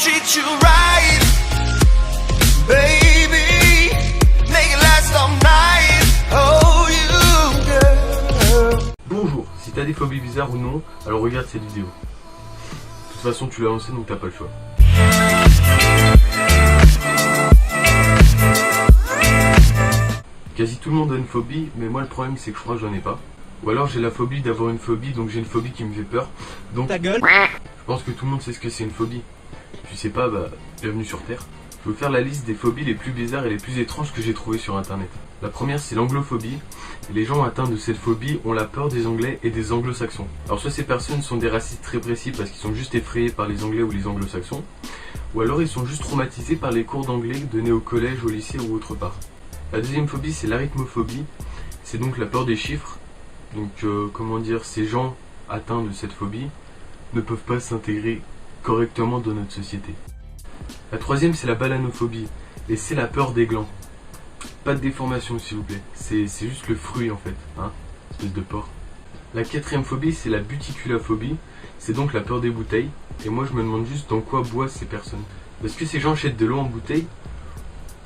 treat you right, baby, make it last all night, oh you girl. Bonjour, si t'as des phobies bizarres ou non, alors regarde cette vidéo. De toute façon tu l'as lancée donc t'as pas le choix. Quasi tout le monde a une phobie, mais moi le problème c'est que je crois que j'en ai pas. Ou alors j'ai la phobie d'avoir une phobie, donc j'ai une phobie qui me fait peur. Donc ta gueule. Je pense que tout le monde sait ce que c'est une phobie. Tu sais pas, bah bienvenue sur Terre. Je vais vous faire la liste des phobies les plus bizarres et les plus étranges que j'ai trouvées sur internet. La première c'est l'anglophobie. Et les gens atteints de cette phobie ont la peur des anglais et des anglo-saxons. Alors soit ces personnes sont des racistes très précis parce qu'ils sont juste effrayés par les anglais ou les anglo-saxons, ou alors ils sont juste traumatisés par les cours d'anglais donnés au collège, au lycée ou autre part. La deuxième phobie c'est l'arithmophobie. C'est donc la peur des chiffres. Donc comment dire, ces gens atteints de cette phobie ne peuvent pas s'intégrer correctement dans notre société. La troisième c'est la balanophobie, et c'est la peur des glands. Pas de déformation s'il vous plaît, c'est juste le fruit en fait, hein, espèce de porc. La quatrième phobie c'est la buticulophobie, c'est donc la peur des bouteilles, et moi je me demande juste dans quoi boivent ces personnes. Est-ce que ces gens achètent de l'eau en bouteille,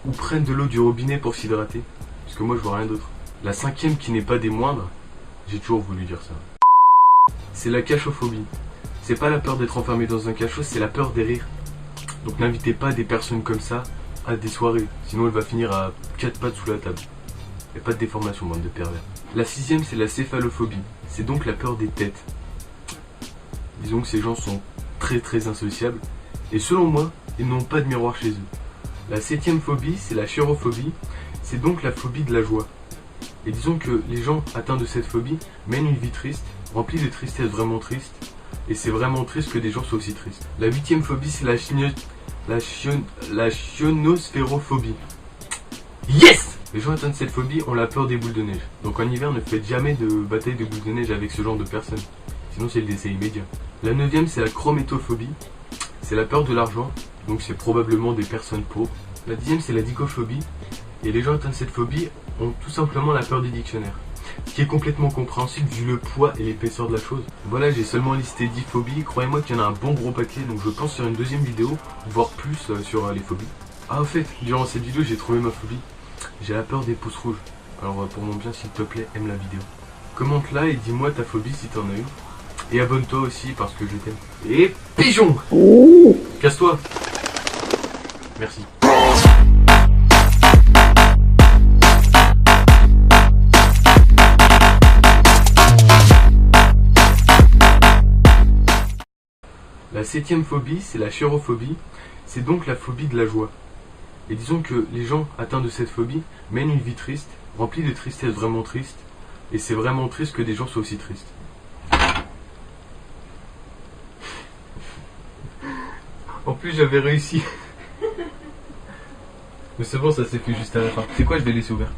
ou prennent de l'eau du robinet pour s'hydrater? Parce que moi je vois rien d'autre. La cinquième qui n'est pas des moindres, j'ai toujours voulu dire ça, c'est la cachophobie. C'est pas la peur d'être enfermé dans un cachot, c'est la peur des rires. Donc n'invitez pas des personnes comme ça à des soirées, sinon elle va finir à 4 pattes sous la table. Et pas de déformation, bande de pervers. La sixième c'est la céphalophobie, c'est donc la peur des têtes. Disons que ces gens sont très insociables, et selon moi, ils n'ont pas de miroir chez eux. La septième phobie c'est la chérophobie, c'est donc la phobie de la joie. Et disons que les gens atteints de cette phobie mènent une vie triste, remplie de tristesse vraiment triste, et c'est vraiment triste que des gens soient aussi tristes. La huitième phobie c'est la chionosphérophobie. Yes! Les gens atteints de cette phobie ont la peur des boules de neige. Donc en hiver ne faites jamais de bataille de boules de neige avec ce genre de personnes, sinon c'est le décès immédiat. La neuvième c'est la chrométophobie, c'est la peur de l'argent, donc c'est probablement des personnes pauvres. La dixième c'est la dicophobie, et les gens atteints de cette phobie ont tout simplement la peur des dictionnaires. Ce qui est complètement compréhensible vu le poids et l'épaisseur de la chose. Voilà, j'ai seulement listé 10 phobies, croyez-moi qu'il y en a un bon gros paquet, donc je pense sur une deuxième vidéo, voire plus sur les phobies. Ah au fait, durant cette vidéo j'ai trouvé ma phobie. J'ai la peur des pouces rouges. Alors pour mon bien s'il te plaît, aime la vidéo. Commente là et dis-moi ta phobie si t'en as une. Et abonne-toi aussi parce que je t'aime. Et pigeon! Casse-toi! Merci. La septième phobie, c'est la chérophobie, c'est donc la phobie de la joie. Et disons que les gens atteints de cette phobie mènent une vie triste, remplie de tristesse vraiment triste, et c'est vraiment triste que des gens soient aussi tristes. En plus j'avais réussi. Mais c'est bon, ça s'est fait juste à la fin. C'est quoi, je vais laisser ouvert.